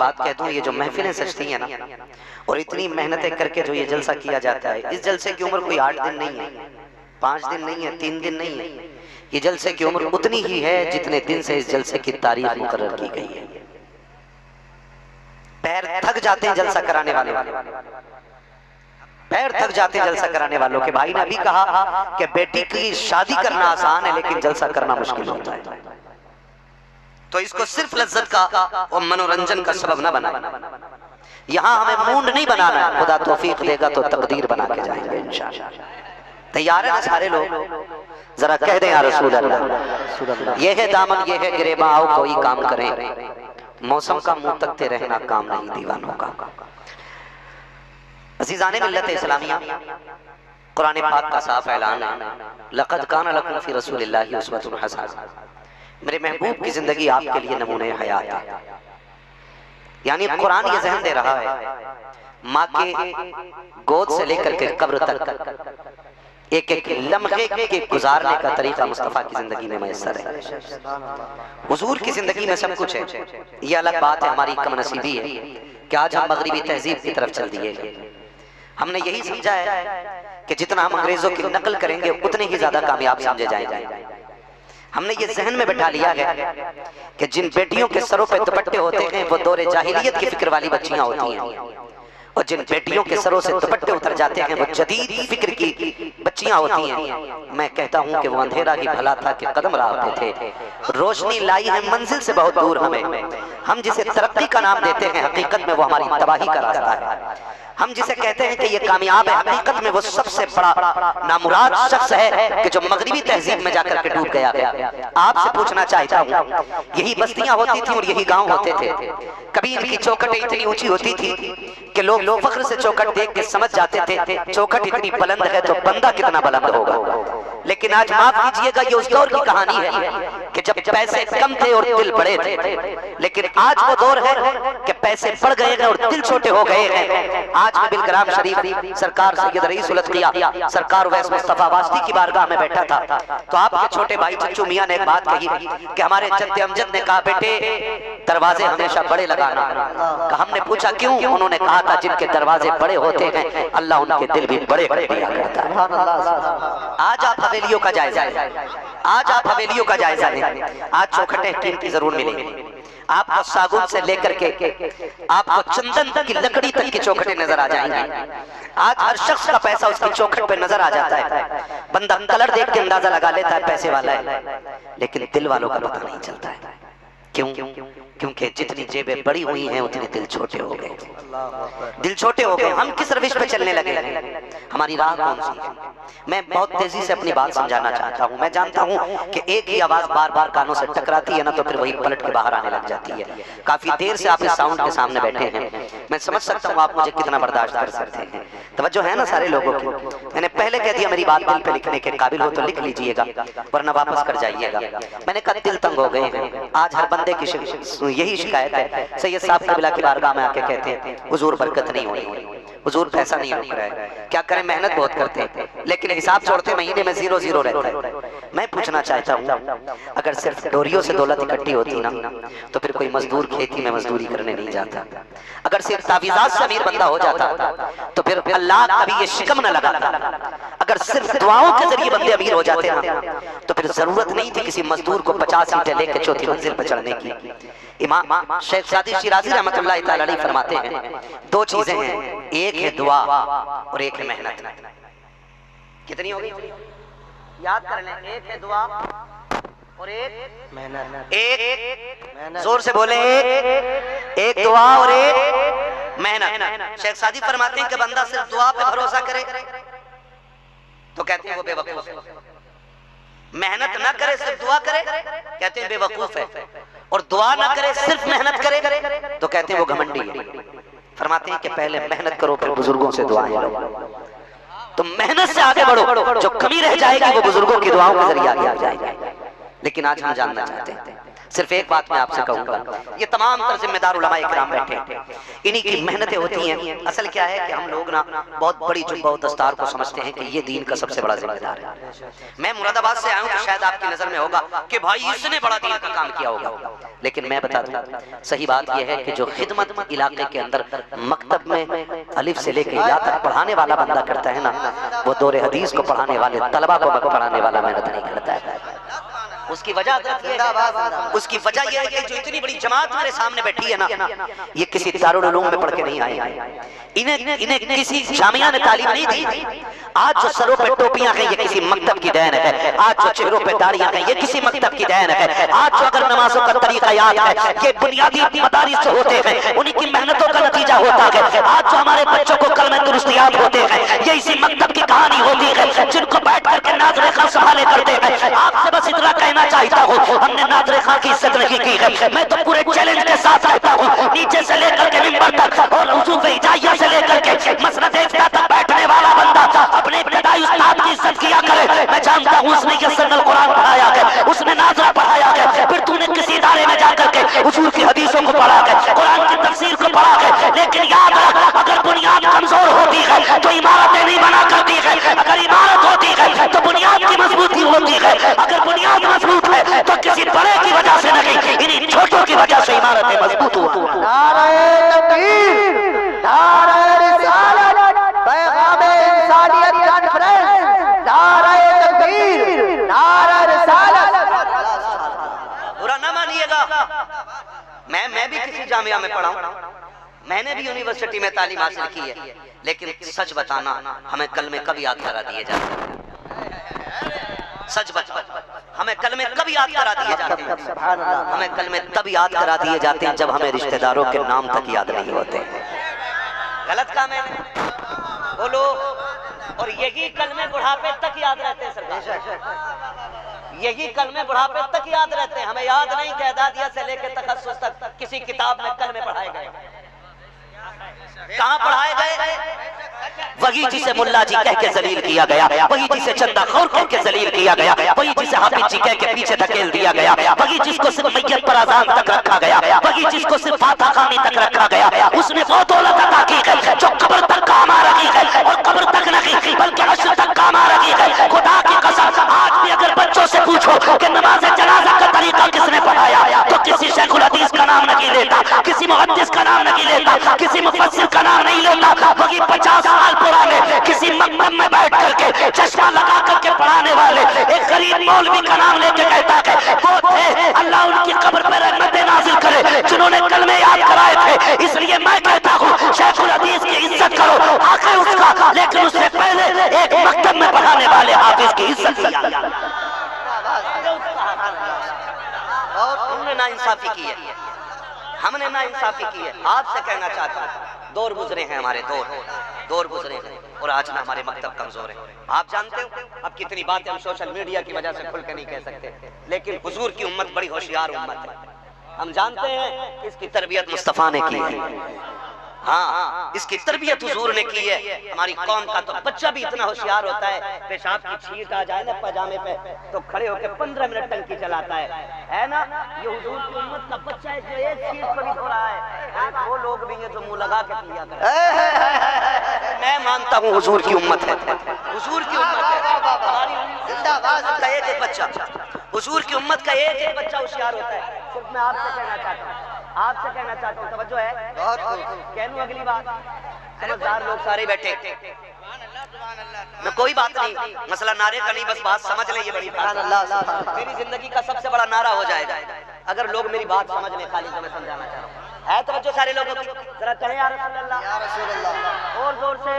بات کہہ دوں، یہ جو محفلیں سجتی ہیں نا اور اتنی محنتیں کر کے جو یہ جلسہ کیا جاتا ہے، اس جلسے کی عمر کوئی 8 دن نہیں ہے، 5 دن نہیں ہے، 3 دن نہیں ہے، یہ جلسے کی عمر اتنی ہی ہے جتنے دن سے اس جلسے کی تاریخ مقرر کی گئی ہے۔ پیر تھک جاتے ہیں جلسہ کرانے والے، پیر تھک جاتے ہیں جلسہ کرانے والوں کے۔ بھائی نے ابھی کہا کہ بیٹی کی شادی کرنا آسان ہے لیکن جلسہ کرنا مشکل ہوتا ہے، تو اس کو صرف لذت کا اور منورنجن کا سبب نہ بنائیں۔ یہاں ہمیں مونڈ نہیں بنانا ہے، خدا توفیق دے گا تو تقدیر بنا کے جائیں گے انشاءاللہ۔ تیار ہیں سارے لوگ؟ ذرا کہہ دیں یا رسول اللہ، یہ ہے دامن یہ ہے گریباں، آؤ کوئی کام کریں، موسم کا منہ تکتے رہنا کام نہیں دیوانوں کا۔ عزیزان ملت اسلامیہ، قرآن پاک کا صاف اعلان ہے، لقد کان لکم فی رسول اللہ اسوۃ حسنہ، میرے محبوب کی زندگی آپ کے لیے نمونہ حیات ہے۔ یعنی قرآن یہ ذہن دے رہا ہے، ماں کے گود سے لے کر کے قبر تک ایک ایک لمحے کے گزارنے کا طریقہ مصطفیٰ کی زندگی میں میسر ہے۔ حضور کی زندگی میں سب کچھ ہے۔ یہ الگ بات ہے، ہماری کم نصیبی ہے کہ آج ہم مغربی تہذیب کی طرف چل دیے گئے۔ ہم نے یہی سمجھا ہے کہ جتنا ہم انگریزوں کی نقل کریں گے اتنے ہی زیادہ کامیاب سمجھے جائیں گے۔ ہم نے یہ ذہن میں بٹھا لیا ہے کہ جن بیٹیوں کے سروں پہ دوپٹے ہوتے ہیں وہ دور جاہلیت کی فکر والی بچیاں ہوتی ہیں، اور جن بیٹیوں کے سروں سے دوپٹے اتر جاتے ہیں وہ جدید فکر کی بچیاں ہوتی ہیں۔ میں کہتا ہوں کہ وہ اندھیرا ہی بھلا تھا کہ قدم راہ پہ تھے، روشنی لائی ہے منزل سے بہت دور ہمیں۔ ہم جسے ترقی کا نام دیتے ہیں حقیقت میں وہ ہماری تباہی کا راستہ ہے۔ ہم جسے کہتے ہیں کہ یہ کامیاب ہے، حقیقت میں وہ سب سے بڑا نامراد شخص ہے کہ جو مغربی تہذیب میں جا کر کے ڈوب گیا ہے۔ آپ سے پوچھنا چاہتا ہوں، یہی بستیاں ہوتی تھیں اور یہی گاؤں ہوتے تھے، کبھی ان کی چوکھٹیں اتنی اونچی ہوتی تھی کہ لوگ فخر سے چوکھٹ دیکھ کے سمجھ جاتے تھے چوکھٹ اتنی بلند ہے تو بندہ کتنا بلند ہوگا۔ لیکن آج معاف کیجئے گا، یہ اس دور کی کہانی ہے کہ جب پیسے کم تھے اور دل بڑے تھے، لیکن آج وہ دور ہے کہ پیسے بڑھ گئے ہیں اور دل چھوٹے ہو گئے ہیں۔ آج میں بالگرام شریف سرکار سید رئیس الاتقیاء سرکار اویس مصطفیٰ واسطی کی بارگاہ میں بیٹھا تھا تو آپ کے چھوٹے بھائی چچو میاں نے ایک بات کہی کہ ہمارے جد امجد نے کہا بیٹے دروازے ہمیشہ بڑے لگانا۔ کہ ہم نے پوچھا کیوں؟ انہوں نے کہا تھا جن کے دروازے بڑے ہوتے ہیں اللہ ان کے دل بھی بڑے بڑے دیا کرتا ہے۔ آج آپ حویلیوں کا جائزہ لیں، آج آپ حویلیوں کا جائزہ لیں، آج چوکھٹیں قیمتی ضرور ملیں گی، آپ کو ساگن سے لے کر کے آپ کو چندن کی لکڑی تک کی چوکھٹیں نظر آ جائیں گی۔ آج ہر شخص کا پیسہ اس کی چوکھٹ پہ نظر آ جاتا ہے، بندہ کلر دیکھ کے اندازہ لگا لیتا ہے پیسے والا ہے، لیکن دل والوں کا پتہ نہیں چلتا ہے۔ کیوں؟ کیونکہ جتنی جیبیں بڑی ہوئی ہیں اتنے دل چھوٹے ہو گئے، دل چھوٹے ہو گئے۔ ہم کس روش پہ چلنے لگے ہیں؟ ہماری راہ کون سی ہے؟ میں بہت تیزی سے اپنی بات سمجھانا چاہتا ہوں۔ میں جانتا ہوں کہ ایک ہی آواز بار بار کانوں سے ٹکراتی ہے نا تو پھر وہی پلٹ کے باہر آنے لگ جاتی ہے۔ کافی دیر سے آپ اس ساؤنڈ کے سامنے بیٹھے ہیں، میں سمجھ سکتا ہوں آپ مجھے کتنا برداشت کر سکتے ہیں۔ توجہ ہے نا سارے لوگوں کی؟ میں نے پہلے کہہ دیا میری بات دل پہ لکھنے کے قابل ہو تو لکھ لیجئے گا ورنہ واپس کر جائیے گا۔ میں نے کہا دل تنگ ہو گئے ہیں۔ آج ہر بندے کی یہی شکایت ہے، سید صاحب قبلہ کی بارگاہ میں آ کے کہتے ہیں حضور برکت نہیں ہو رہی، حضور پیسہ نہیں رک رہا ہے، کیا کریں محنت بہت کرتے ہیں لیکن حساب چھوڑتے مہینے میں 0 رہتا ہے۔ میں پوچھنا چاہتا ہوں اگر صرف ڈوریوں سے دولت اکٹھی ہوتی نا تو پھر کوئی مزدور کھیتی میں مزدوری کرنے نہیں جاتا، اگر صرف تعویذات سے امیر بندہ ہو جاتا تو پھر اللہ کبھی یہ شکم نہ لگاتا، اگر صرف دعاؤں کے ذریعے بندے امیر ہو جاتے نا تو پھر ضرورت نہیں تھی کسی مزدور کو 50 اینٹیں لے کے چوتھی منزل پر چڑھنے کی۔ امام شیخ سعدی شیرازی رحمۃ اللہ تعالی علیہ فرماتے ہیں 2 چیزیں ہیں، ایک ہے دعا اور ایک ہے محنت۔ کتنی ہوگی؟ یاد کر لیں، ایک ہے دعا اور ایک محنت۔ ایک زور سے بولیں، ایک دعا اور ایک محنت۔ شیخ سعدی فرماتے ہیں کہ بندہ صرف دعا پہ بھروسہ کرے تو کہتے ہیں وہ بے وقوف ہے، محنت نہ کرے صرف دعا کرے کہتے ہیں بے وقوف ہے، اور دعا نہ کرے صرف محنت کرے تو کہتے ہیں وہ گھمنڈی ہے۔ فرماتے ہیں کہ پہلے محنت کرو پھر بزرگوں سے دعائیں لو، تو محنت سے آگے بڑھو، جو کمی رہ جائے گی وہ بزرگوں کی دعاؤں کے ذریعے آگے آ جائے گی۔ لیکن آج ہم جاننا چاہتے ہیں صرف ایک بات میں آپ سے کہوں گا، یہ تمام تر ذمہ دار علماء کرام بیٹھے ہیں، انہی کی محنتیں ہوتی ہیں۔ اصل کیا ہے کہ ہم لوگ نا بہت بڑی جبہ و دستار کو سمجھتے ہیں کہ یہ دین کا سب سے بڑا ذمہ دار ہے۔ میں مراد آباد سے آیا ہوں تو شاید آپ کی نظر میں ہوگا کہ بھائی اس نے بڑا دین کا کام کیا ہوگا، لیکن میں بتا دوں صحیح بات یہ ہے کہ جو خدمت علاقے کے اندر مکتب میں الف سے لے کے یا تک پڑھانے والا بندہ کرتا ہے نا، وہ دور حدیث کو پڑھانے والے طلبہ کو پڑھانے والا محنت نہیں کرتا ہے۔ اس کی وجہ یہ ہے کہ جو اتنی بڑی جماعت میرے سامنے بیٹھی ہے نا، یہ کسی دارالعلوم میں پڑھ کے نہیں آئے ہیں، انہیں کسی جامعہ نے تعلیم نہیں دی۔ آج جو سروں پہ ٹوپیاں ہیں یہ کسی مکتب کی دین ہے، آج جو چہروں پہ داڑیاں ہیں یہ کسی مکتب کی دین ہے، آج جو اگر نمازوں کا طریقہ یاد ہے یہ بنیادی مدارس سے ہوتے ہیں، انہی کی محنتوں کا نتیجہ ہوتا ہے۔ آج جو ہمارے بچوں کو کلمہ درست یاد ہوتے ہیں یہ اسی مکتب کی کہانی ہوتی ہے، جن کو بیٹھ کر کے ناظر خان سنبھالے کرتے ہیں۔ آپ سے بس اتنا کہنا چاہتا ہوں، ہم نے ناظر خان کی عزت نہیں کی ہے، میں تو پورے چیلنج کے ساتھ کہتا ہوں، نیچے سے لے کر کے منبر تک اور حضور ہجائیہ سے لے کر کے مسند افتاء تک بیٹھنے والا بندہ اپنے ابتدائی استاد کی عزت کیا کرے۔ میں جانتا ہوں اس نے یہ سن القرآن پڑھایا ہے، اس نے ناظرہ پڑھایا ہے، پھر تو نے کسی ادارے میں جا کر کے حضور کی حدیثوں کو پڑھا ہے، قرآن کی تفسیر کو پڑھا ہے، لیکن یاد رکھ اگر بنیاد کمزور ہوتی ہے تو عمارتیں نہیں بنا کرتی ہے، اگر عمارت ہوتی ہے تو بنیاد کی مضبوطی ہوتی ہے، اگر بنیاد مضبوط ہے تو کسی بڑے کی وجہ سے نہیں، انہی چھوٹوں کی وجہ سے عمارتیں مضبوط ہوا۔ نعرہ تکبیر، نعرہ رسالت، پیغام انسانیت کانفرنس، نعرہ تکبیر، نعرہ رسالت۔ برا نہ مانیے گا، میں بھی کسی جامعہ میں پڑھا ہوں، میں نے بھی یونیورسٹی میں تعلیم حاصل کی ہے، لیکن سچ بتانا ہمیں کلمے کب یاد کرا دیے جاتے ہیں؟ سچ بتا ہمیں کلمے کب یاد کرا دیے جاتے ہیں؟ ہمیں کلمے تب یاد کرا دیے جاتے ہیں جب ہمیں رشتہ داروں کے نام تک یاد نہیں ہوتے۔ غلط کام ہے بولو، اور یہی کلمے بڑھاپے تک یاد رہتے ہیں سرکار، یہی کلمے بڑھاپے تک یاد رہتے ہیں۔ ہمیں یاد نہیں کہ اعدادیہ سے لے کے تخصص تک کسی کتاب میں کلمے پڑھائے گئے، کہاں پڑھائے گئے؟ وہی جسے ملا جی کہہ کے ذلیل کیا گیا، وہی جسے چندہ خور کہہ کے ذلیل کیا گیا، وہی جسے حافظ جی کہہ کے پیچھے دھکیل دیا گیا، وہی جس کو صرف میت پر اذان تک رکھا گیا، وہی جس کو صرف فاتحہ خوانی تک رکھا گیا، اس نے وہ دولت عطا کی ہے جو قبر تک کام آ رہی ہے، اور قبر تک نہیں بلکہ عرش تک کام آ رہی ہے۔ خدا کی قسم آج بھی اگر بچوں سے پوچھو کہ نماز جنازہ کا طریقہ کس نے پڑھایا تو کسی شیخ الحدیث کا نام نہیں لیتا، کسی محدث کا نام نہیں لیتا، کسی مفسر کا نام نہیں لیتا، وہی 50 سال پرانے کسی مکتب میں بیٹھ کر کے چشمہ لگا کر کے پڑھانے والے ایک غریب مولوی کا نام لے کے کہتا ہے وہ تھے، اللہ ان کی قبر پر رحمتیں نازل کرے جنہوں نے کلمے یاد کرائے تھے۔ اس لیے میں کہتا ہوں شیخ الحدیث کی عزت کرو آخر اس کا، لیکن اس سے پہلے ایک مکتب میں پڑھانے والے حافظ کی عزت کی۔ ہم نے ناانصافی کی ہے، ہم نے ناانصافی کی ہے۔ آپ سے کہنا چاہتا ہوں دور گزرے ہیں ہمارے، دور گزرے ہیں، اور آج نہ ہمارے مکتب کمزور ہیں۔ آپ جانتے ہو اب کتنی باتیں ہم سوشل میڈیا کی وجہ سے کھل کے نہیں کہہ سکتے، لیکن حضور کی امت بڑی ہوشیار امت ہے۔ ہم جانتے ہیں اس کی تربیت مصطفیٰ نے کی ہے، ہاں اس کی تربیت حضور نے کی ہے۔ ہماری قوم کا تو بچہ بھی اتنا ہوشیار ہوتا ہے، پیشاب کی چھینٹ آ جائے نا پاجامے پہ تو کھڑے ہو کے 15 منٹ ٹنکی چلاتا ہے نا۔ یہ حضور کی امت کا بچہ ہے جو ایک چھینٹ کو بھی دھو رہا ہے، وہ لوگ بھی ہیں جو منہ لگا کے پیا کرتے۔ میں مانتا ہوں حضور کی امت ہے، حضور کی امت ہے، ہماری زندہ باد کا ایک ایک بچہ، حضور کی امت کا ایک ایک بچہ ہوشیار ہوتا ہے۔ صرف میں آپ سے کہنا چاہتا ہوں، آپ سے کہنا چاہتا ہوں، توجہ ہے، کہنوں اگلی بات، سمجھدار لوگ سارے بیٹھے، نہ کوئی بات نہیں، مسئلہ نعرے کا نہیں، بس بات سمجھ لیں، یہ بڑی بات ہے۔ میری زندگی کا سب سے بڑا نعرہ ہو جائے گا اگر لوگ میری بات سمجھ لیں، خالی تو میں سمجھانا چاہ رہا ہوں۔ ہے توجہ سارے لوگوں کی؟ ذرا کہیں یا رسول اللہ، اور زور سے،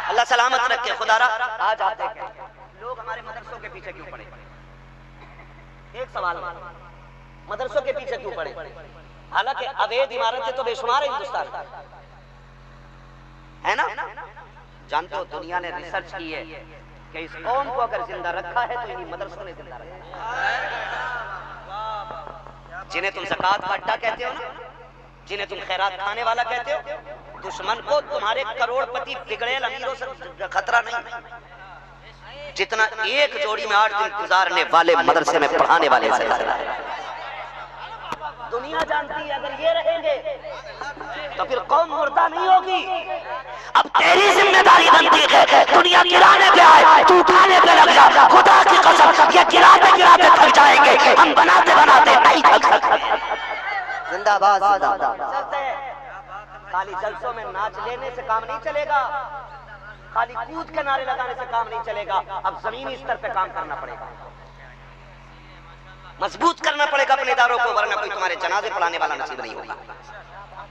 اللہ سلامت رکھے۔ خدا را آج آپ دیکھیں لوگ ہمارے مدرسوں کے پیچھے کیوں پڑے؟ ایک سوال، مدرسوں کے پیچھے کیوں پڑے؟ حالانکہ اوید عمارتیں تو بے شمار ہے ہندوستان ہے نا۔ جانتے ہو دنیا نے ریسرچ کی ہے کہ اس قوم کو اگر زندہ رکھا ہے تو انہی مدرسوں نے زندہ رکھا ہے۔ جنہیں تم زکوٰۃ کا اڈا کہتے ہو نا، جنہیں تم خیرات کھانے والا کہتے ہو، دشمن کو تمہارے کروڑ پتی بگڑیل امیروں سے خطرہ نہیں جتنا ایک جوڑی میں 8 دن گزارنے والے مدرسے میں پڑھانے والے سے خطرہ ہے۔ دنیا جانتی ہے اگر یہ رہیں گے تو پھر قوم مردہ نہیں ہوگی. اب تیری ذمہ داری بنتی ہے دنیا گرانے پہ آئے تو اٹھانے پہ لگ جا. خدا کی قسم یہ گراتے گراتے تھک جائیں گے, ہم بناتے بناتے نہیں تھک سکتے. زندہ باد زندہ باد. چلتے ہیں. خالی جلسوں میں ناچ لینے سے کام نہیں چلے گا, خالی کود کے نعرے لگانے سے کام نہیں چلے گا. اب زمینی سطر پہ کام کرنا پڑے گا, مضبوط کرنا پڑے گا اپنے اداروں کو, ورنہ کوئی تمہارے جنازے پڑھانے والا نصیب نہیں ہوگا.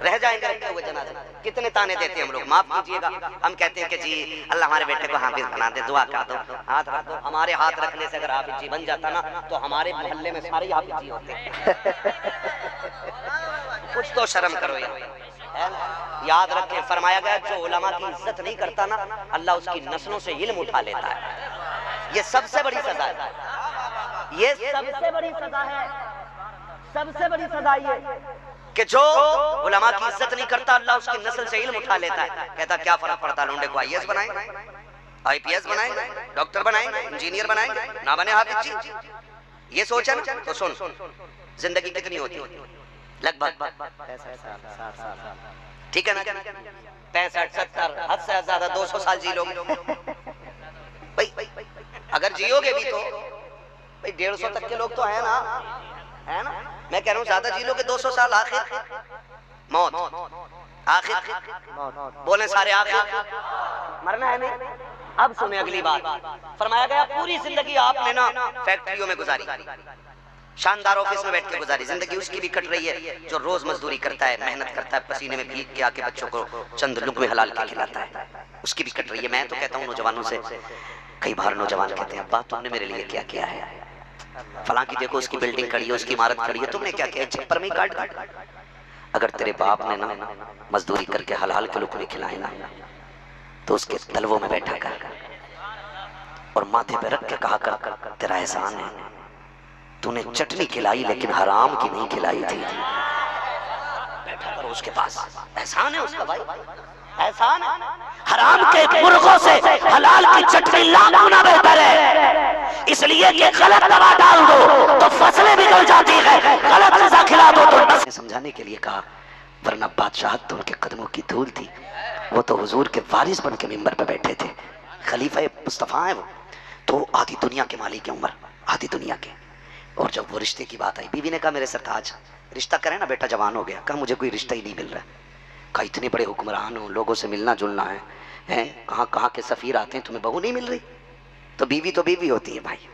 رہ جائیں گے رکھے ہوئے جنازے. کتنے تانے دیتے ہیں ہم لوگ, معاف کیجئے گا. ہم کہتے ہیں کہ جی اللہ ہمارے بیٹے کو حافظ بنا دے, دعا کر دو, ہاتھ رکھ دو. ہمارے ہاتھ رکھنے سے اگر حافظ جی بن جاتا نا تو ہمارے محلے میں سارے حافظ جی ہوتے ہیں. کچھ تو شرم کرو یار. یاد رکھیں فرمایا گیا جو علماء کی عزت نہیں کرتا نا اللہ اس کی نسلوں سے علم اٹھا لیتا ہے. یہ سب سے بڑی سزا ہے, یہ سب سے بڑی سزا ہے, سب سے بڑی سزا یہ کہ جو علماء کی عزت نہیں کرتا اللہ اس کی نسل سے علم اٹھا لیتا ہے. کہتا کیا فرق پڑتا, لونڈے کو آئی ایس بنائیں, آئی پی ایس بنائیں, ڈاکٹر بنائیں, انجینئر بنائیں, نہ بنے حافظ جی. یہ سوچا نا تو سن, زندگی کتنی ہوتی ہے لگ بھگ, ٹھیک ہے نا, 65 70 حد سے زیادہ 200 سال جی لو گے. اگر جیو گے بھی تو 150 تک کے لوگ تو ہیں نا, ہے نا. میں کہہ رہا ہوں زیادہ جی لو گے 200 سال, آخر موت, آخر بولیں سارے آخر مرنا ہے نہیں. اب سنیں اگلی بات. فرمایا گیا پوری زندگی آپ نے نا فیکٹریوں میں گزاری, شاندار آفس میں بیٹھ کے گزاری. زندگی اس کی بھی کٹ رہی ہے جو روز مزدوری کرتا ہے, محنت کرتا ہے, پسینے میں بھیگ کے آ کے بچوں کو چند لقمے حلال کے کھلاتا ہے, اس کی بھی کٹ رہی ہے. میں تو کہتا ہوں نوجوانوں سے, کئی بار نوجوان کہتے ہیں ابا تم نے میرے لیے کیا کیا ہے, فلاں کی دیکھو اس کی بلڈنگ کھڑی ہے, اس کی عمارت کھڑی ہے, تم نے کیا کیا, چھپر میں کاٹ. اگر تیرے باپ نے نا مزدوری کر کے حلال کے لقمے کھلائے نا تو اس کے تلووں میں بیٹھا کر اور ماتھے پہ رکھ کے کہا کر تیرا احسان ہے, تو نے چٹنی کھلائی لیکن حرام کی نہیں کھلائی تھی. بیٹھا کرو اس کے پاس, احسان ہے اس کا بھائی, احسان ہے. حرام کے مرغوں سے حلال کی چٹنی لاکھ گنا بہتر ہے, اس لیے کہ غلط دوا ڈال دو تو فصلیں بگڑ جاتی ہے, غلط غذا کھلا دو تو. سمجھانے کے لیے کہا ورنہ بادشاہت تو ان کے قدموں کی دھول تھی, وہ تو حضور کے وارث بن کے منبر پہ بیٹھے تھے, خلیفہ مصطفیٰ ہیں وہ, تو آدھی دنیا کے مالک ہیں عمر, آدھی دنیا کے. اور جب وہ رشتے کی بات آئی, بیوی نے کہا میرے سرتاج رشتہ کریں نا, بیٹا جوان ہو گیا. کہا مجھے کوئی رشتہ ہی نہیں مل رہا. کہا اتنے بڑے حکمران ہوں, لوگوں سے ملنا جلنا ہے, کہاں کہاں کے سفیر آتے ہیں, تمہیں بہو نہیں مل رہی. تو بیوی ہوتی ہے بھائی,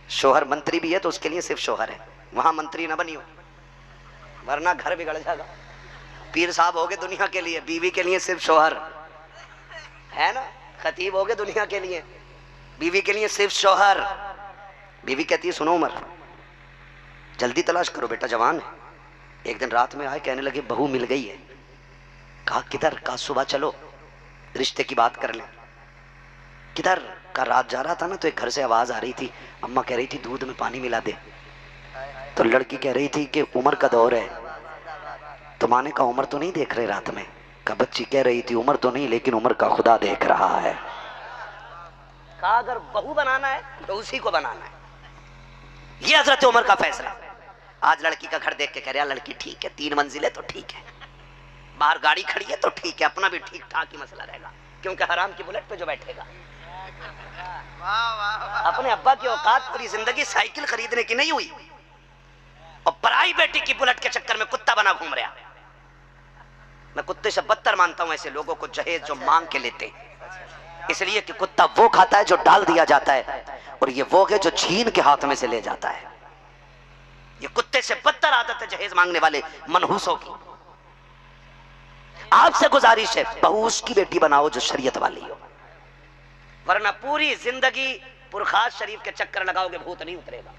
شوہر منتری بھی ہے تو اس کے لیے صرف شوہر ہے, وہاں منتری نہ بنی ہو ورنہ گھر بگڑ جائے گا. پیر صاحب ہو گئے دنیا کے لیے, بیوی کے لیے صرف شوہر ہے نا. خطیب ہو گئے دنیا کے لیے, بیوی کے لیے صرف شوہر. بیوی کہتی ہے سنو عمر جلدی تلاش کرو, بیٹا جوان ہے. ایک دن رات میں آئے, کہنے لگے بہو مل گئی ہے. کہا کدھر, کہا صبح چلو رشتے کی بات کر لیں. کدھر, کہا رات جا رہا تھا نا تو ایک گھر سے آواز آ رہی تھی, اماں کہہ رہی تھی دودھ میں پانی ملا دے. تو لڑکی کہہ رہی تھی کہ عمر کا دور ہے. تو ماں نے کہا عمر تو نہیں دیکھ رہے رات میں. کہا بچی کہہ رہی تھی عمر تو نہیں لیکن عمر کا خدا دیکھ رہا ہے. کہا اگر بہو بنانا ہے تو اسی کو بنانا ہے. یہ حضرت عمر کا فیصلہ. آج لڑکی کا گھر دیکھ کے کہہ رہا لڑکی ٹھیک ہے, 3 منزل ہے تو ٹھیک ہے, باہر گاڑی کھڑی ہے تو ٹھیک ہے, اپنا بھی ٹھیک ٹھاک ہی مسئلہ رہے گا, کیونکہ حرام کی بلٹ پہ جو بیٹھے گا. اپنے ابا کی اوقات پوری زندگی سائیکل خریدنے کی نہیں ہوئی اور پرائی بیٹی کی بلٹ کے چکر میں کتا بنا گھوم رہا. میں کتے سے بدتر مانتا ہوں ایسے لوگوں کو جہیز جو مانگ کے لیتے ہیں, اس لیے کہ کتا وہ کھاتا ہے جو ڈال دیا جاتا ہے اور یہ وہ ہے جو چھین کے ہاتھ میں سے لے جاتا ہے. یہ کتے سے بدتر عادت ہے جہیز مانگنے والے منحوسوں کی. آپ سے گزارش ہے بہو اس کی بیٹی بناؤ جو شریعت والی ہو, ورنہ پوری زندگی پرخاص شریف کے چکر لگاؤ گے بھوت نہیں اترے گا.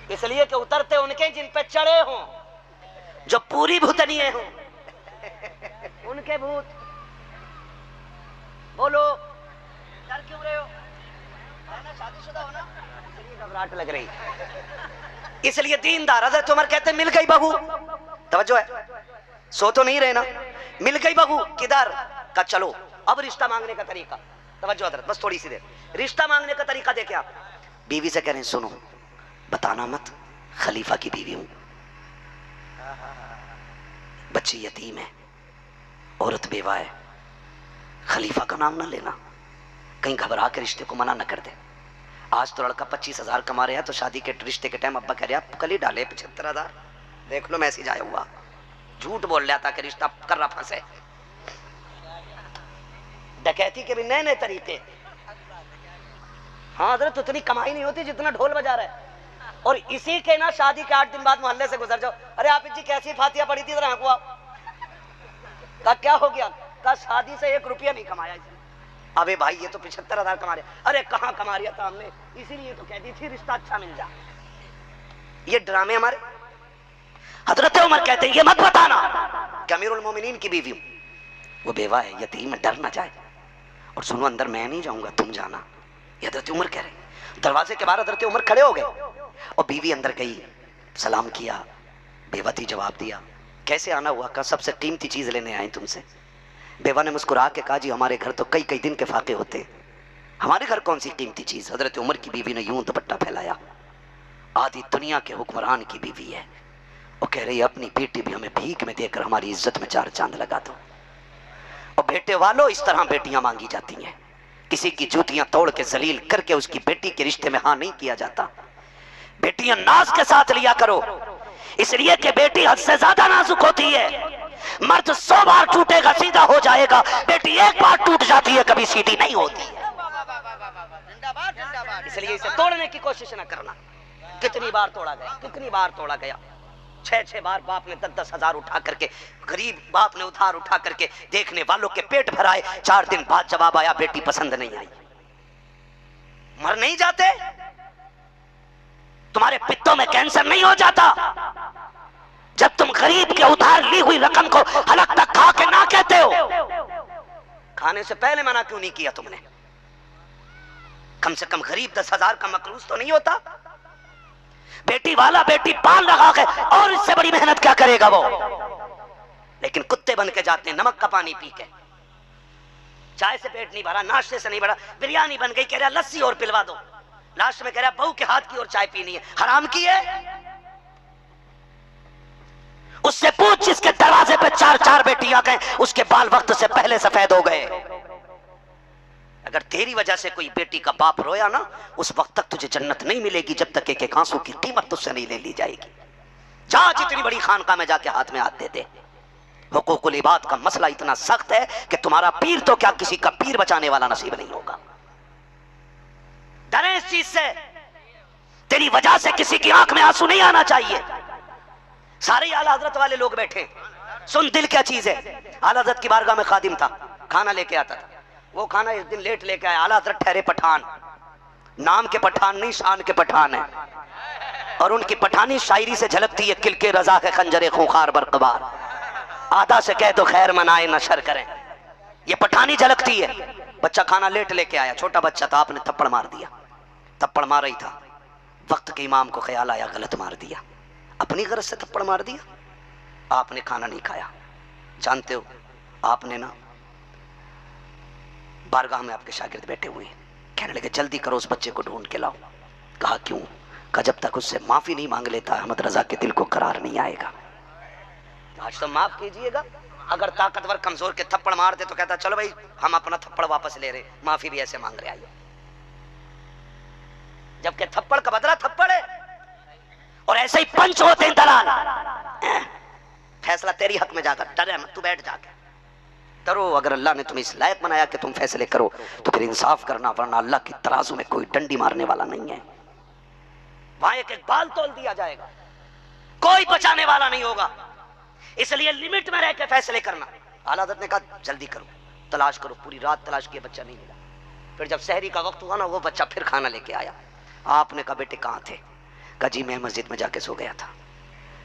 اس لیے کہ اترتے ان کے جن پہ چڑھے ہوں, جو پوری بھوتنیے ہوں ان کے بھوت. بولو ڈر کیوں رہے ہو, شادی شدہ ہو نا, گھبراہٹ لگ رہی. اس لیے دیندار حضرت عمر کہتے مل گئی بہو, توجہ ہے, سو تو نہیں رہے نا, مل گئی بہو کدھر, کا چلو اب رشتہ مانگنے کا طریقہ. توجہ حضرت بس تھوڑی سی دیر, رشتہ مانگنے کا طریقہ دیکھیں آپ. بیوی سے کہہ رہے ہیں سنو بتانا مت, خلیفہ کی بیوی ہوں، بچی یتیم ہے، عورت بیوہ ہے، خلیفہ کا نام نہ لینا، کہیں گھبرا کے رشتے کو منع نہ کر دے۔ آج تو لڑکا 25,000 کما رہا ہے تو شادی کے رشتے کے ٹائم ابا کہہ رہے آپ کل ہی ڈالے 75,000، دیکھ لو میسج آیا ہوا، جھوٹ بول رہا تھا کہ رشتہ کر رہا پھنسے۔ ڈکیتی کے بھی نئے نئے طریقے۔ ہاں حضرت اتنی کمائی نہیں ہوتی جتنا ڈھول بجا رہا ہے، اور اسی کے نا شادی کے 8 دن بعد محلے سے گزر جاؤ، ارے آپ جی کیسی فاتحہ پڑھی تھی ذرا کو، کہا کیا ہو گیا، کہا شادی سے 1 روپیہ نہیں کمایا اس نے۔ ابے بھائی یہ تو 75,000 کما رہے، ارے کہاں کما رہا تھا ہم نے، اسی لیے تو کہہ دی تھی رشتہ اچھا مل جا۔ یہ ڈرامے ہمارے۔ حضرت عمر کہتے ہیں یہ مت بتانا کہ امیر المومنین کی بیوی ہوں، وہ بیوہ ہے، یتیم ہے، ڈر نہ جائے، اور سنو اندر میں نہیں جاؤں گا تم جانا، یہ حضرت عمر کہہ رہے ہیں۔ دروازے کے باہر حضرت عمر کھڑے ہو گئے اور بیوی اندر گئی، سلام کیا، بیوہ تھی، جواب دیا، کیسے آنا ہوا، کہا سب سے قیمتی چیز لینے آئے تم سے۔ بیوہ نے مسکرا کے کہا جی ہمارے گھر تو کئی کئی دن کے فاقے ہوتے ہیں، ہمارے گھر کون سی قیمتی چیز۔ حضرت عمر کی بیوی نے یوں دوپٹہ پھیلایا، آدھی دنیا کے حکمران کی بیوی ہے، وہ کہہ رہی ہے اپنی بیٹی بھی ہمیں بھیک میں دے کر ہماری عزت میں 4 چاند لگا دو۔ اور بیٹے والوں اس طرح بیٹیاں مانگی جاتی ہیں، کسی کی جوتیاں توڑ کے ذلیل کر کے اس کی بیٹی کے رشتے میں ہاں نہیں کیا جاتا۔ بیٹیاں ناز کے ساتھ لیا کرو، اس لیے کہ بیٹی حد سے زیادہ نازک ہوتی ہے، مرد 100 بار ٹوٹے گا سیدھا ہو جائے گا، بیٹی 1 بار ٹوٹ جاتی ہے کبھی سیدھی نہیں ہوتی ہے، اس لیے اسے توڑنے کی کوشش نہ کرنا۔ کتنی بار توڑا گیا، کتنی بار توڑا گیا، 6 بار باپ نے 10 ہزار اٹھا کر کے، غریب باپ نے ادھار اٹھا کر کے دیکھنے والوں کے پیٹ بھرائے، 4 دن بعد جواب آیا بیٹی پسند نہیں آئی۔ مر نہیں جاتے، تمہارے پتوں میں کینسر نہیں ہو جاتا جب تم غریب کے ادھار لی ہوئی رقم کو حلق تک کھا کے نہ کہتے ہو؟ کھانے سے پہلے منع کیوں نہیں کیا تم نے؟ کم سے کم غریب 10 ہزار کا مقروض تو نہیں ہوتا؟ بیٹی والا بیٹی پال لگا کے اور اس سے بڑی محنت کیا کرے گا وہ؟ لیکن کتے بن کے جاتے ہیں نمک کا پانی پی کے، چائے سے پیٹ نہیں بھرا، ناشتے سے نہیں بھرا، بریانی بن گئی کہہ رہا لسی اور پلوا دو، لاسٹ میں کہہ رہا بہو کے ہاتھ کی اور چائے پینی ہے، حرام کی ہے؟ اس سے پوچھ جس کے دروازے پہ 4 بیٹی آ گئے، اس کے بال وقت سے پہلے سفید ہو گئے۔ اگر تیری وجہ سے کوئی بیٹی کا باپ رویا نا، اس وقت تک تجھے جنت نہیں ملے گی جب تک ایک آنسو کی قیمت تجھ سے نہیں لے لی جائے گی۔ جا جتنی بڑی خانقاہ میں جا کے ہاتھ میں ہاتھ دے دے۔ حقوق العباد کا مسئلہ اتنا سخت ہے کہ تمہارا پیر تو کیا کسی کا پیر بچانے والا نصیب نہیں ہوگا۔ ڈرے اس چیز سے، تیری وجہ سے کسی کی آنکھ میں آنسو نہیں آنا چاہیے۔ سارے اعلیٰ حضرت والے لوگ بیٹھے، سن دل کیا چیز ہے۔ اعلیٰ حضرت کی بارگاہ میں خادم تھا، کھانا لے کے آتا تھا، وہ کھانا اس دن لیٹ لے کے آیا۔ اعلیٰ حضرت ٹھہرے پٹھان، نام کے پٹھان نہیں شان کے پٹھان ہیں، اور ان کی پٹھانی شاعری سے جھلکتی ہے، کل کے رضا ہے خنجر خونخوار برقبار، آدھا سے کہہ دو خیر منائے نہ شر کریں، یہ پٹھانی جھلکتی ہے۔ بچہ کھانا لیٹ لے کے آیا، چھوٹا بچہ تھا، آپ نے تھپڑ مار دیا، تھپڑ مار رہی تھا، وقت کے امام کو خیال آیا غلط مار دیا، اپنی غرض سے تھپڑ مار دیا، آپ نے کھانا نہیں کھایا۔ جانتے ہو آپ نے نا بارگاہ میں آپ کے شاگرد بیٹھے ہوئے ہیں، کہنے لگے جلدی کرو اس بچے کو ڈھونڈ کے لاؤ۔ کہا کیوں؟ کہا جب تک اس سے معافی نہیں مانگ لیتا احمد رضا کے دل کو قرار نہیں آئے گا۔ آج تو معاف کیجئے گا، اگر طاقتور کمزور کے تھپڑ مار دے تو کہتا چلو بھائی ہم اپنا تھپڑ واپس لے رہے، معافی بھی ایسے مانگ رہے آئیے، جبکہ تھپڑ کا بدلہ تھپڑ ہے، اور ایسے ہی پنچ ہوتے ہیں دلال۔ فیصلہ تیری حق میں جا کر ڈرے مت، تو بیٹھ جا کے ڈرو، اگر اللہ نے تمہیں اس لائق بنایا کہ تم فیصلے کرو تو پھر انصاف کرنا، ورنہ اللہ کی ترازو میں کوئی ڈنڈی مارنے والا نہیں ہے، وہاں ایک بال تول دیا جائے گا، کوئی بچانے والا نہیں ہوگا۔ اس لیے لمٹ میں رہ کے فیصلے کرنا۔ اعلیٰ حضرت نے کہا جلدی کرو، تلاش کرو، پوری رات تلاش کیا، بچہ نہیں ملا۔ پھر جب سحری کا وقت ہوا نا، وہ بچہ پھر کھانا لے کے آیا۔ آپ نے کہا بیٹے کہاں تھے؟ کہا جی میں مسجد میں جا کے سو گیا تھا۔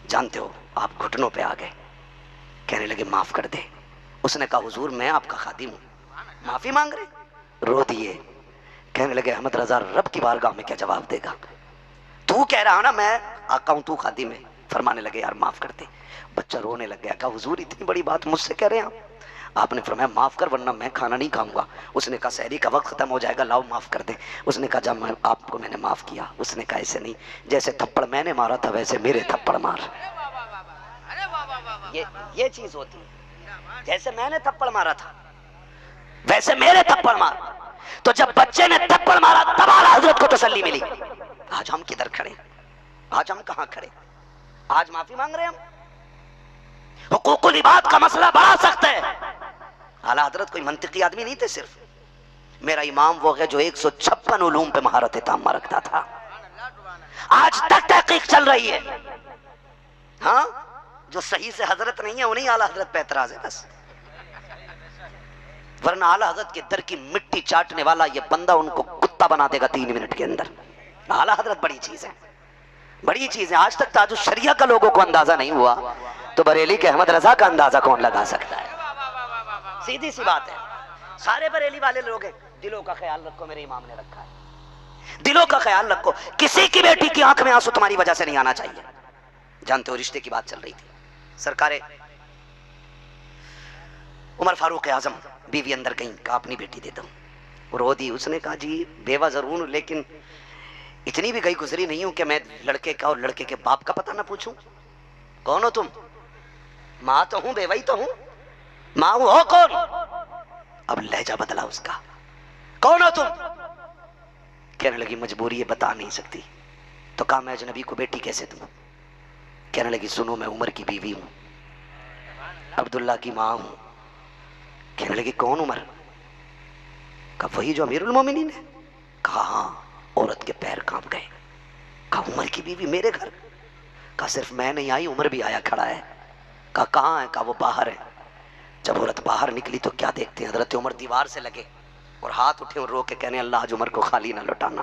جانتے ہو آپ گھٹنوں پہ آ گئے، کہنے لگے معاف کر دے۔ اس نے کہا حضور میں آپ کا خادم ہوں، معافی مانگ رہے؟ رو دیے، کہنے لگے احمد رضا رب کی بارگاہ میں کیا جواب دے گا؟ تو کہہ رہا نا میں آقا ہوں، تو خادم ہے۔ فرمانے لگے یار معاف کر دے۔ بچہ رونے لگ گیا، کہا حضور اتنی بڑی بات مجھ سے کہہ رہے ہیں آپ؟ آپ نے فرمایا معاف کر ورنہ میں کھانا نہیں کھاؤں گا. اس نے کہا سحری کا وقت ختم ہو جائے گا, لاؤ معاف کر دیں. اس نے کہا جب آپ کو میں نے معاف کیا. اس نے کہا ایسے نہیں, جیسے تھپڑ میں نے مارا تھا ویسے میرے تھپڑ مار. یہ چیز ہوتی ہے, جیسے میں نے تھپڑ مارا تھا ویسے میرے تھپڑ مار. تو جب بچے نے تھپڑ مارا تب اعلیٰ حضرت کو تسلی ملی. آج ہم کدھر کھڑے, آج ہم کہاں کھڑے, آج معافی مانگ رہے ہیں ہم. حقوق العباد کا مسئلہ بڑا سخت ہے. اعلیٰ حضرت کوئی منطقی آدمی نہیں تھے, صرف میرا امام وہ ہے جو 156 علوم پہ مہارت تامہ رکھتا تھا. آج تک تحقیق چل رہی ہے. ہاں, جو صحیح سے حضرت نہیں ہے انہیں اعلیٰ حضرت پہ اعتراض ہے بس, ورنہ اعلیٰ حضرت کے در کی مٹی چاٹنے والا یہ بندہ ان کو کتا بنا دے گا 3 منٹ کے اندر. اعلیٰ حضرت بڑی چیز ہے, بڑی چیز ہے. آج تک تاج الشریعہ کا لوگوں کو اندازہ نہیں ہوا تو بریلی کے احمد رضا کا اندازہ کون لگا سکتا ہے؟ سیدھی سی بات ہے. سارے بریلی والے لوگ ہیں. دلوں کا خیال رکھو, میرے امام نے رکھا ہے, دلوں کا خیال رکھو. کسی کی بیٹی کی آنکھ میں آنسو تمہاری وجہ سے نہیں آنا چاہیے. جانتے ہو رشتے کی بات چل رہی تھی, سرکار عمر فاروق اعظم بیوی اندر گئیں, کہا اپنی بیٹی دیتا ہوں. رو دی. اس نے کہا جی بیوہ ضرور ہوں لیکن اتنی بھی گئی گزری نہیں ہوں کہ میں لڑکے کا اور لڑکے کے باپ کا پتہ نہ پوچھوں. کون ہو تم؟ ماں تو ہوں, بیوہ ہی تو ہوں. ماں ہو کون؟ اب لہجہ بدلا اس کا. کون ہو تم؟ کہنے لگی مجبوری ہے, بتا نہیں سکتی. تو کہا میں اجنبی کو بیٹی کیسے دوں؟ کہنے لگی سنو میں عمر کی بیوی ہوں, عبداللہ کی ماں ہوں. کہنے لگی کون عمر؟ کہا وہی جو امیر المومنین ہے. کہا ہاں. عورت کے پیر کانپ گئے. کہا عمر کی بیوی میرے گھر؟ کہا صرف میں نہیں آئی, عمر بھی آیا کھڑا ہے. کہا کہاں ہے؟ کہا وہ باہر ہے. جب عورت باہر نکلی تو کیا دیکھتے ہیں, حضرت عمر دیوار سے لگے اور ہاتھ اٹھے اور رو کے کہنے اللہ آج عمر کو خالی نہ لوٹانا.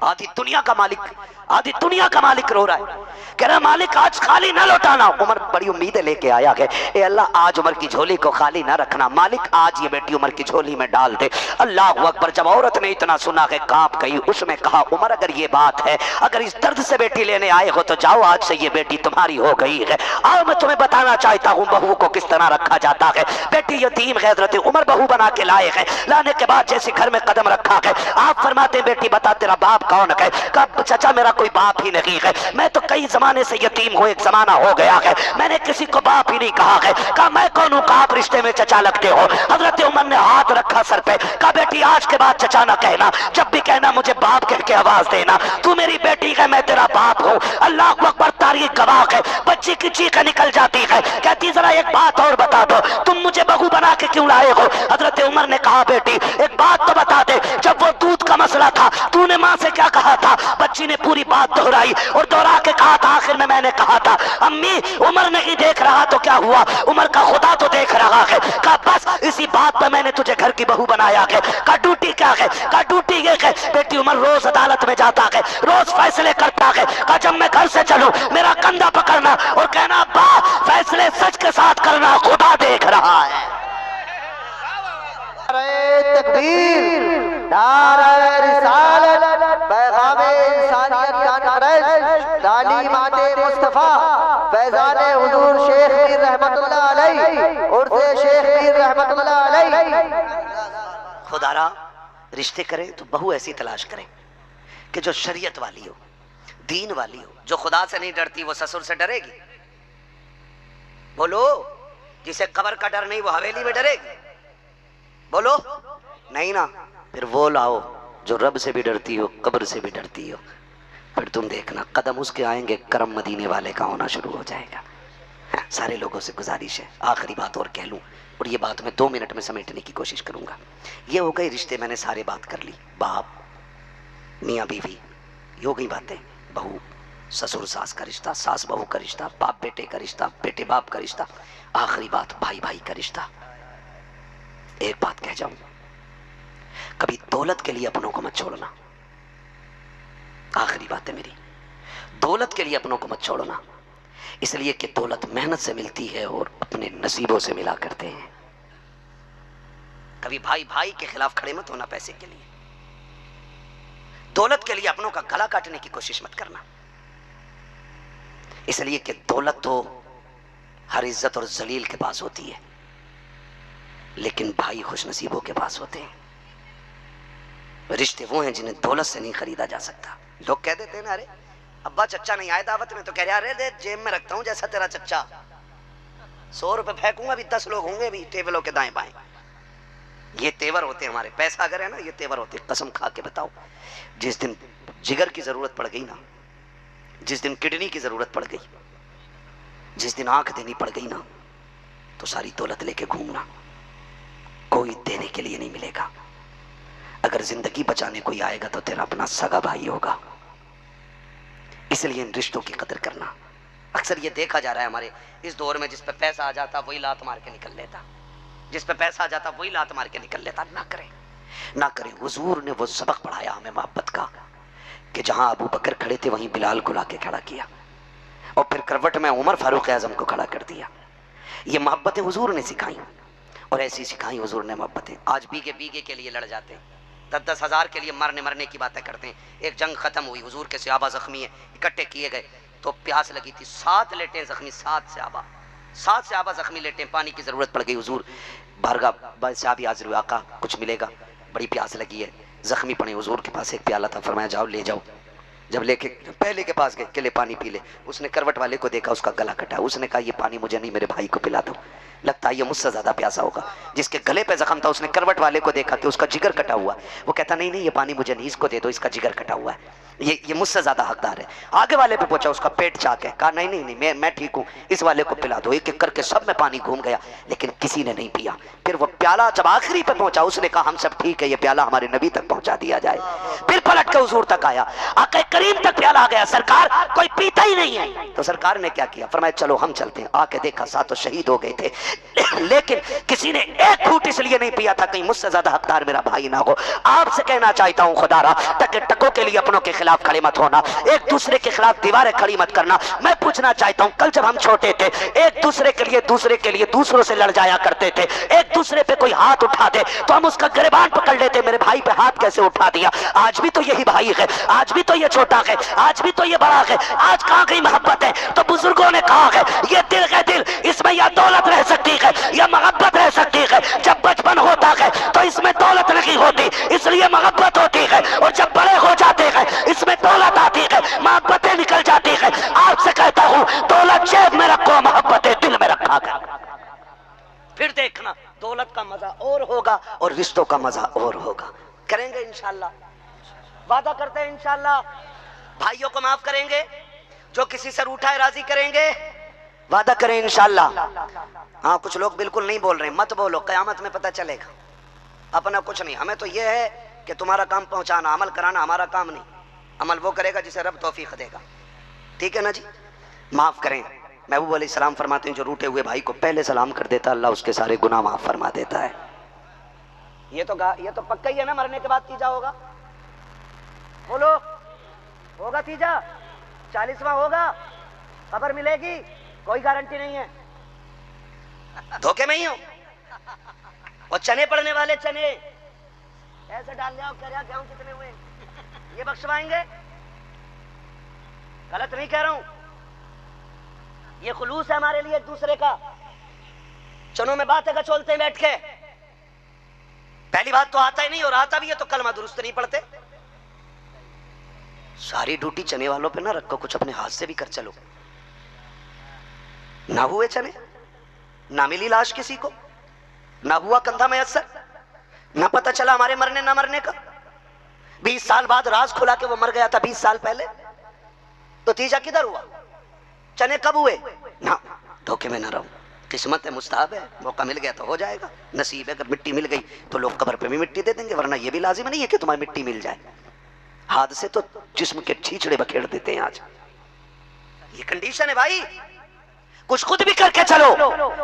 آدھی دنیا کا مالک, آدھی دنیا کا مالک رو رہا ہے, کہہ رہا مالک آج خالی نہ لوٹانا. عمر بڑی امیدیں لے کے آیا ہے, اے اللہ آج عمر کی جھولی کو خالی نہ رکھنا, مالک آج یہ بیٹی عمر کی جھولی میں ڈال دے. اللہ اکبر. جب عورت نے اتنا سنا کہ کانپ گئی, اس میں کہا عمر اگر یہ بات ہے, اگر اس درد سے بیٹی لینے آئے ہو تو جاؤ, آج سے یہ بیٹی تمہاری ہو گئی ہے. آؤ میں تمہیں بتانا چاہتا ہوں بہو کو کس طرح رکھا جاتا ہے. بیٹی یتیم ہے, حضرت عمر بہو بنا کے لائے ہیں. لانے کے بعد جیسے گھر میں قدم رکھا ہے, آپ فرماتے بیٹی بتا تیرا باپ کون ہے؟ کہا چچا میرا کوئی باپ ہی نہیں ہے, میں تو کئی زمانے سے یتیم ہوں, ایک زمانہ ہو گیا ہے, میں نے کسی کو باپ ہی نہیں کہا ہے. کہا میں کون ہوں؟ کہا آپ رشتے میں چچا لگتے ہو. حضرت عمر نے ہاتھ رکھا سر پہ, کہا بیٹی آج کے بعد چچا نہ کہنا, جب بھی کہنا مجھے باپ کہہ کے آواز دینا. تو میری بیٹی ہے, میں تیرا باپ ہوں. اللہ اکبر. تاریخ گواہ ہے, بچی کی چیخیں نکل جاتی ہے, کہتی ذرا ایک بات اور بتا دو, تم مجھے بہو بنا کے کیوں لائے ہو؟ حضرت عمر نے کہا بیٹی ایک بات تو بتا دے, جب وہ دودھ کا مسئلہ تھا تو نے ماں سے کیا کہا تھا؟ بچی نے پوری بات دہرائی اور دوہرا کے کہا تھا آخر میں نے کہا تھا امی عمر نہیں دیکھ رہا تو کیا ہوا, عمر کا خدا تو دیکھ رہا ہے. کہا بس اسی بات پہ میں نے تجھے گھر کی بہو بنایا ہے. کہا ڈیوٹی کیا ہے؟ کہا ڈیوٹی یہ ہے بیٹی عمر روز عدالت میں جاتا ہے, روز فیصلے کرتا ہے. کہا جب میں گھر سے چلوں میرا کندھا پکڑنا اور کہنا ابا فیصلے سچ کے ساتھ کرنا, خدا دیکھ رہا ہے. نعرہ تکبیر, نعرہ رسالت, پیغام انسانیت کانفرنس, تعلیمات مصطفیٰ, فیضان حضور شیخ میر رحمت اللہ علیہ, عرض شیخ میر رحمت اللہ علیہ. خدا را رشتے کریں تو بہو ایسی تلاش کریں کہ جو شریعت والی ہو, دین والی ہو, جو خدا سے نہیں ڈرتی وہ سسر سے ڈرے گی؟ بولو. جسے قبر کا ڈر نہیں وہ حویلی میں ڈرے گی؟ بولو نہیں نا. پھر وہ لاؤ جو رب سے بھی ڈرتی ہو, قبر سے بھی ڈرتی ہو, پھر تم دیکھنا قدم اس کے آئیں گے, کرم مدینے والے کا ہونا شروع ہو جائے گا. سارے لوگوں سے گزارش ہے, آخری بات اور کہہ لوں, اور یہ بات میں 2 منٹ میں سمیٹنے کی کوشش کروں گا. یہ ہو گئی رشتے, میں نے سارے بات کر لی, باپ میاں بیوی, یہ ہو گئی باتیں. بہو سسر ساس کا رشتہ, ساس بہو کا رشتہ, باپ بیٹے کا رشتہ, بیٹے باپ کا رشتہ, آخری بات بھائی بھائی کا رشتہ. ایک بات کہہ جاؤں, کبھی دولت کے لیے اپنوں کو مت چھوڑنا. آخری بات ہے میری, دولت کے لیے اپنوں کو مت چھوڑنا, اس لیے کہ دولت محنت سے ملتی ہے اور اپنے نصیبوں سے ملا کرتے ہیں. کبھی بھائی بھائی کے خلاف کھڑے مت ہونا پیسے کے لیے. دولت کے لیے اپنوں کا گلا کاٹنے کی کوشش مت کرنا, اس لیے کہ دولت تو ہر عزت اور ذلیل کے پاس ہوتی ہے, لیکن بھائی خوش نصیبوں کے پاس ہوتے ہیں۔ رشتے وہ ہیں جنہیں دولت سے نہیں خریدا جا سکتا۔ لوگ کہہ دیتے ہیں نا، ارے ابا چچا نہیں آئے دعوت میں، تو کہہ رہے ارے دے جیب میں رکھتا ہوں جیسا تیرا چچا، 100 روپے پھینکوں گا بھی 10 لوگ ہوں گے بھی ٹیبلوں کے دائیں بائیں۔ یہ تیور ہوتے ہیں ہمارے، پیسہ اگر ہے نا یہ تیور ہوتے ہیں۔ قسم کھا کے بتاؤ، جس دن جگر کی ضرورت پڑ گئی نا، جس دن کڈنی کی ضرورت پڑ گئی، جس دن آنکھ دینی پڑ گئی نا، تو ساری دولت لے کے گھومنا، کوئی دینے کے لیے نہیں ملے گا۔ اگر زندگی بچانے کوئی آئے گا تو تیرا اپنا سگا بھائی ہوگا۔ اس لیے ان رشتوں کی قدر کرنا۔ اکثر یہ دیکھا جا رہا ہے ہمارے اس دور میں، جس پہ پیسہ آ جاتا وہی لات مار کے نکل لیتا، جس پہ پیسہ آ جاتا وہی لات مار کے نکل لیتا۔ نہ کریں، نہ کریں۔ حضور نے وہ سبق پڑھایا ہمیں محبت کا کہ جہاں ابو بکر کھڑے تھے وہیں بلال کو لا کے کھڑا کیا، اور پھر کروٹ میں عمر فاروق اعظم کو کھڑا کر دیا۔ یہ محبتیں حضور نے سکھائیں، اور ایسی سکھائیں حضور نے محبتیں۔ آج بیگے بیگے کے لیے لڑ جاتے ہیں، 10-10 ہزار کے لیے مرنے کی باتیں کرتے ہیں۔ ایک جنگ ختم ہوئی، حضور کے صحابہ زخمی ہیں، اکٹھے کیے گئے، تو پیاس لگی تھی، 7 لیٹیں زخمی، 7 صحابہ زخمی لیٹیں، پانی کی ضرورت پڑ گئی۔ حضور بارگاہ صحابی حاضر ہوئے، آقا کچھ ملے گا، بڑی پیاس لگی ہے، زخمی پڑے۔ حضور کے پاس ایک پیالہ تھا، فرمایا جاؤ لے جاؤ۔ جب لے کے پہلے کے پاس گئے کہ لے پانی پی لے، اس نے کروٹ والے کو دیکھا، اس کا گلا کٹا، اس نے کہا یہ پانی مجھے نہیں میرے بھائی کو پلا دو، لگتا ہے یہ مجھ سے زیادہ پیاسا ہوگا۔ جس کے گلے پہ زخم تھا اس نے کروٹ والے کو دیکھا کہ اس کا جگر کٹا ہوا، وہ کہتا نہیں یہ پانی مجھے نہیں، اس کو دے دو، اس کا جگر کٹا ہوا ہے، یہ مجھ سے زیادہ حقدار ہے۔ آگے والے پہ پہنچا، اس کا پیٹ چاک ہے، کہا نہیں میں ٹھیک ہوں، اس والے کو پلا دو۔ ایک ایک کر کے سب میں پانی گھوم گیا، لیکن کسی نے نہیں پیا۔ پھر وہ پیالہ جب آخری پہ پہنچا، اس نے کہا ہم سب ٹھیک ہے، یہ پیالہ ہمارے نبی تک پہنچا دیا جائے۔ پھر پلٹ کے حضور تک آیا، آقا کریم تک پیالہ آ گیا، سرکار کوئی پیتا ہی نہیں ہے۔ تو سرکار نے کیا کیا؟ فرمایا چلو ہم چلتے ہیں۔ آ کے دیکھا 7 شہید ہو گئے تھے، لیکن کسی نے ایک گھونٹ اس لیے نہیں پیا تھا کہیں مجھ سے زیادہ حقدار میرا بھائی نہ ہو۔ آپ سے کہنا چاہتا ہوں خدا را، تک ٹکوں کے لیے اپنوں کے خلاف کھڑے مت ہونا، ایک دوسرے کے خلاف دیواریں کھڑی مت کرنا۔ میں پوچھنا چاہتا ہوں، کل جب ہم چھوٹے تھے ایک دوسرے کے لیے دوسروں سے لڑ جایا کرتے تھے، ایک دوسرے پہ کوئی ہاتھ اٹھا دے تو ہم اس کا گریبان پکڑ لیتے، میرے بھائی پہ ہاتھ کیسے اٹھا دیا؟ آج بھی تو یہی بھائی ہے، آج بھی تو یہ چھوٹا ہے، آج بھی تو یہ بڑا ہے، آج کہاں گئی محبت ہے؟ تو بزرگوں نے کہا ہے یہ دل ہے دل، اس میں یا دولت رہ سکتی ہے یا محبت رہ سکتی ہے۔ جب بچپن ہوتا ہے تو اس میں دولت نہیں ہوتی، اس لیے محبت ہوتی ہے، اور جب بڑے ہو جاتے ہیں اس میں دولت آتی ہے، محبتیں نکل جاتی ہیں۔ آپ سے کہتا ہوں دولت جیب میں رکھو، محبتیں دل میں رکھا کر، پھر دیکھنا دولت کا مزہ اور ہوگا اور رشتوں کا مزہ اور ہوگا۔ کریں گے انشاءاللہ، وعدہ کرتے ہیں انشاءاللہ، بھائیوں کو معاف کریں گے، جو کسی سے روٹھا ہے راضی کریں گے، وعدہ کریں انشاءاللہ۔ ہاں کچھ لوگ بالکل نہیں بول رہے، مت بولو، قیامت میں پتہ چلے گا، اپنا کچھ نہیں۔ ہمیں تو یہ ہے کہ تمہارا کام پہنچانا، عمل کرانا ہمارا کام نہیں، عمل وہ کرے گا جسے رب توفیق دے گا، ٹھیک ہے نا جی؟ معاف کریں۔ محبوب علیہ السلام فرماتے ہیں جو روٹے ہوئے بھائی کو پہلے سلام کر دیتا اللہ اس کے سارے گناہ معاف فرما دیتا ہے۔ یہ تو پکا ہی ہے نا، مرنے کے بعد تیجا ہوگا، بولو ہوگا تیجا، 40واں ہوگا، خبر ملے گی، کوئی گارنٹی نہیں ہے، دھوکے میں ہی ہوں۔ اور چنے پڑنے والے چنے ایسے ڈال دیا، کہہ رہا گیہوں کتنے ہوئے، یہ بخشوائیں گے؟ غلط نہیں کہہ رہا ہوں، یہ خلوص ہے ہمارے لیے ایک دوسرے کا۔ چنوں میں باتیں گچولتے ہیں بیٹھ کے، پہلی بات تو آتا ہی نہیں، اور آتا بھی ہے تو کلمہ درست نہیں پڑھتے۔ ساری ڈیوٹی چنے والوں پہ نہ رکھو، کچھ اپنے ہاتھ سے بھی کر چلو۔ نہ ہوئے چنے، نہ ملی لاش کسی کو، نہ ہوا کندھا میسر، نہ پتہ چلا ہمارے مرنے نہ مرنے کا، 20 سال بعد راز کھلا کہ وہ مر گیا تھا 20 سال پہلے، تو تیجا کدھر ہوا؟ چنے کب ہوئے؟ نہ دھوکے میں نہ رہو، قسمت ہے، مستحب ہے، موقع مل گیا تو ہو جائے گا، نصیب ہے۔ اگر مٹی مل گئی تو لوگ قبر پہ بھی مٹی دے دیں گے، ورنہ یہ بھی لازم نہیں ہے کہ تمہیں مٹی مل جائے۔ حادثے تو جسم کے چھیچڑے بکھیڑ دیتے ہیں آج، یہ کنڈیشن ہے بھائی۔ کچھ خود بھی کر کے چلو،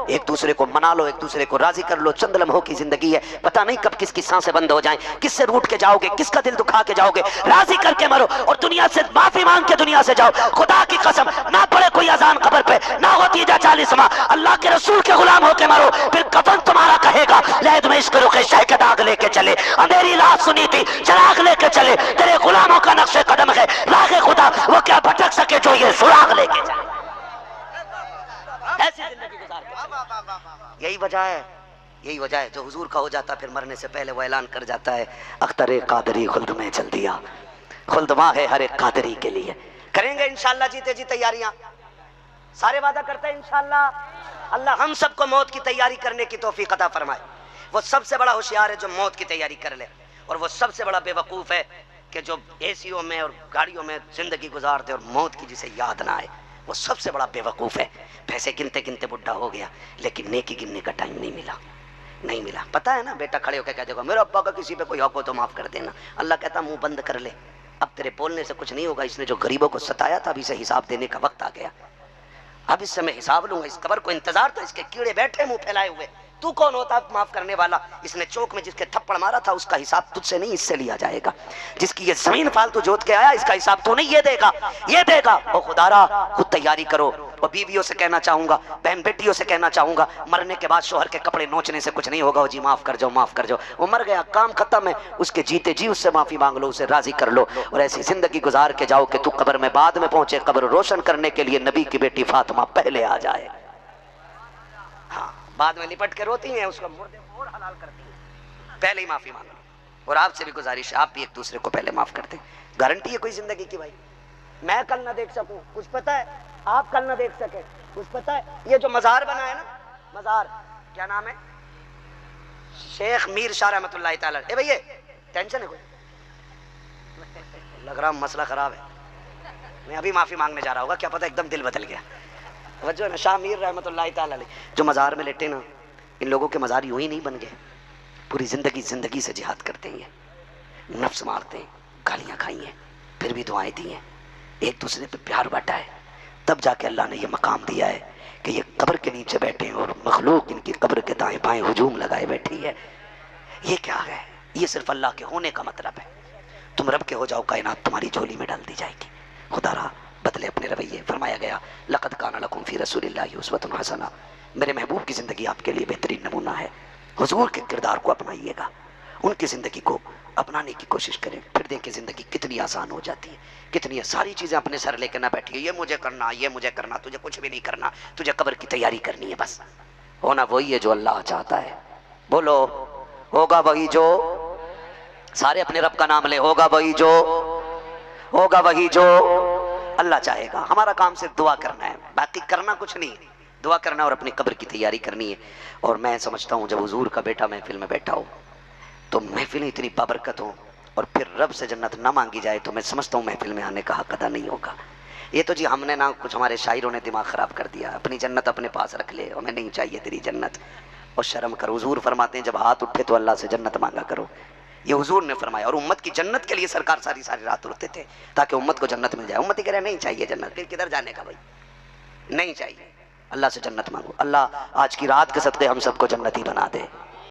ایک دوسرے کو منا لو، ایک دوسرے کو راضی کر لو۔ چند لمحوں کی زندگی ہے، پتہ نہیں کب کس کی سانسیں بند ہو جائیں، کس سے روٹ کے جاؤ گے، کس کا دل دکھا کے جاؤ گے۔ راضی کر کے مرو اور دنیا سے معافی مانگ کے دنیا سے جاؤ۔ خدا کی قسم نہ پڑے کوئی اذان قبر پہ، نہ ہوتی جا 40واں، اللہ کے رسول کے غلام ہو کے مرو، پھر کفن تمہارا کہے گا لید میں عشق رخ شہ کے داغ لے کے چلے، اندھیری رات سنی تھی چراغ لے کے چلے، تیرے غلاموں کا نقش قدم ہے راہ خدا، وہ کیا بھٹک سکے جو یہ سراغ لے کے چلے۔ ایسی زندگی گزار کے، یہی وجہ ہے یہی وجہ ہے جو حضور کا ہو جاتا پھر مرنے سے پہلے وہ اعلان کر جاتا ہے اختر قادری خلد میں چل دیا، خلد ماں ہے ہر ایک قادری کے لیے۔ کریں گے انشاءاللہ جیتے جی تیاریاں، سارے وعدہ کرتے ہیں انشاءاللہ۔ اللہ ہم سب کو موت کی تیاری کرنے کی توفیق عطا فرمائے۔ وہ سب سے بڑا ہوشیار ہے جو موت کی تیاری کر لے، اور وہ سب سے بڑا بے وقوف ہے کہ جو اے سیوں میں اور گاڑیوں میں زندگی گزار دے اور موت کی جسے یاد نہ آئے، وہ سب سے بڑا بے وقوف ہے۔ پیسے گنتے گنتے بڈھا ہو گیا لیکن نیکی گننے کا ٹائم نہیں ملا۔ پتہ ہے نا، بیٹا کھڑے ہو کے کہہ دے گا میرے ابا کا کسی پہ کوئی حق ہو تو معاف کر دینا، اللہ کہتا منہ بند کر لے، اب تیرے بولنے سے کچھ نہیں ہوگا، اس نے جو غریبوں کو ستایا تھا اب اسے حساب دینے کا وقت آ گیا، اب اس سے میں حساب لوں گا۔ اس قبر کو انتظار تھا، اس کے کیڑے بیٹھے منہ پھیلائے ہوئے، تو کون ہوتا معاف کرنے والا؟ اس نے چوک میں جس کے تھپڑ مارا تھا اس کا حساب تجھ سے نہیں، اس سے لیا جائے گا۔ جس کی یہ زمین فالتو جوت کے آیا اس کا حساب تو نہیں یہ دے گا۔ او خدا را خود تیاری کرو۔ اور بیویوں سے کہنا چاہوں گا، بہن بیٹیوں سے کہنا چاہوں گا، مرنے کے بعد شوہر کے کپڑے نوچنے سے کچھ نہیں ہوگا۔ وہ جی معاف کر جاؤ، وہ مر گیا، کام ختم ہے، اس کے جیتے جی اس سے معافی مانگ لو، اسے راضی کر لو، اور ایسی زندگی گزار کے جاؤ کہ تو قبر میں بعد میں پہنچے، قبر روشن کرنے کے لیے نبی کی بیٹی فاطمہ پہلے آ جائے۔ ہاں، بعد میں لپٹ کے روتی ہیں، اس کو مردے اور حلال کرتی ہیں، پہلے ہی معافی مانگ لو۔ اور آپ سے بھی گزارش ہے، آپ بھی ایک دوسرے کو پہلے معاف کرتے ہیں۔ گارنٹی ہے کوئی زندگی کی؟ بھائی میں کل نہ دیکھ سکوں کچھ پتہ ہے، آپ کل نہ دیکھ سکے کچھ پتہ ہے۔ یہ جو مزار بنا ہے نا، مزار کیا نام ہے؟ شیخ میر شاہ رحمۃ اللہ تعالی۔ اے بھئی ٹینشن ہے کوئی؟ لگ رہا مسئلہ خراب ہے، میں ابھی معافی مانگنے جا رہا ہوگا، کیا پتہ ایک دم دل بدل گیا۔ توجہ ہے نا، شاہ میر رحمۃ اللہ تعالی علیہ جو مزار میں لیٹے نا، ان لوگوں کے مزار یوں ہی نہیں بن گئے، پوری زندگی سے جہاد کرتے ہیں، نفس مارتے ہیں، گالیاں کھائی ہیں، پھر بھی دعائیں دی ہیں، ایک دوسرے پہ پیار بانٹا ہے، تب جا کے اللہ نے یہ مقام دیا ہے کہ یہ قبر کے نیچے بیٹھے ہیں اور مخلوق ان کی قبر کے دائیں بائیں ہجوم لگائے بیٹھی ہے۔ یہ کیا ہے؟ یہ صرف اللہ کے ہونے کا مطلب ہے۔ تم رب کے ہو جاؤ، کائنات تمہاری جھولی میں ڈال دی جائے گی۔ خدا را بدلے اپنے رویے۔ فرمایا گیا لقد کان لکم فی رسول اللہ اسوۃ حسنہ، میرے محبوب کی زندگی آپ کے لیے بہترین نمونہ ہے۔ حضور کے کردار کو اپنائیے گا، ان کی زندگی کو اپنانے کی کوشش کریں، پھر دیکھیں زندگی کتنی آسان ہو جاتی ہے، کتنی ساری چیزیں اپنے سر لے کے نہ بیٹھیے، یہ مجھے کرنا، تجھے کچھ بھی نہیں کرنا، تجھے قبر کی تیاری کرنی ہے بس۔ ہونا وہی ہے جو اللہ چاہتا ہے، بولو ہوگا وہی جو، سارے اپنے رب کا نام لے، ہوگا وہی جو اللہ چاہے گا۔ ہمارا کام صرف دعا کرنا ہے، باقی کرنا کچھ نہیں، دعا کرنا اور اپنی قبر کی تیاری کرنی ہے۔ اور میں سمجھتا ہوں جب حضور کا بیٹا محفل میں بیٹھا ہو تو محفلیں اتنی بابرکت ہوں، اور پھر رب سے جنت نہ مانگی جائے تو میں سمجھتا ہوں محفل میں آنے کا حق ادا نہیں ہوگا۔ یہ تو جی ہم نے نہ کچھ، ہمارے شاعروں نے دماغ خراب کر دیا، اپنی جنت اپنے پاس رکھ لے، ہمیں نہیں چاہیے تیری جنت، اور شرم کر۔ حضور فرماتے ہیں جب ہاتھ اٹھے تو اللہ سے جنت مانگا کرو، یہ حضور نے فرمایا۔ اور امت کی جنت کے لیے سرکار ساری رات اٹھتے تھے تاکہ امت کو جنت مل جائے۔ امت ہی کہہ رہے نہیں چاہیے جنت، پھر کدھر جانے کا بھائی؟ نہیں چاہیے، اللہ سے جنت مانگو۔ اللہ آج کی رات کے صدقے ہم سب کو جنتی بنا دے۔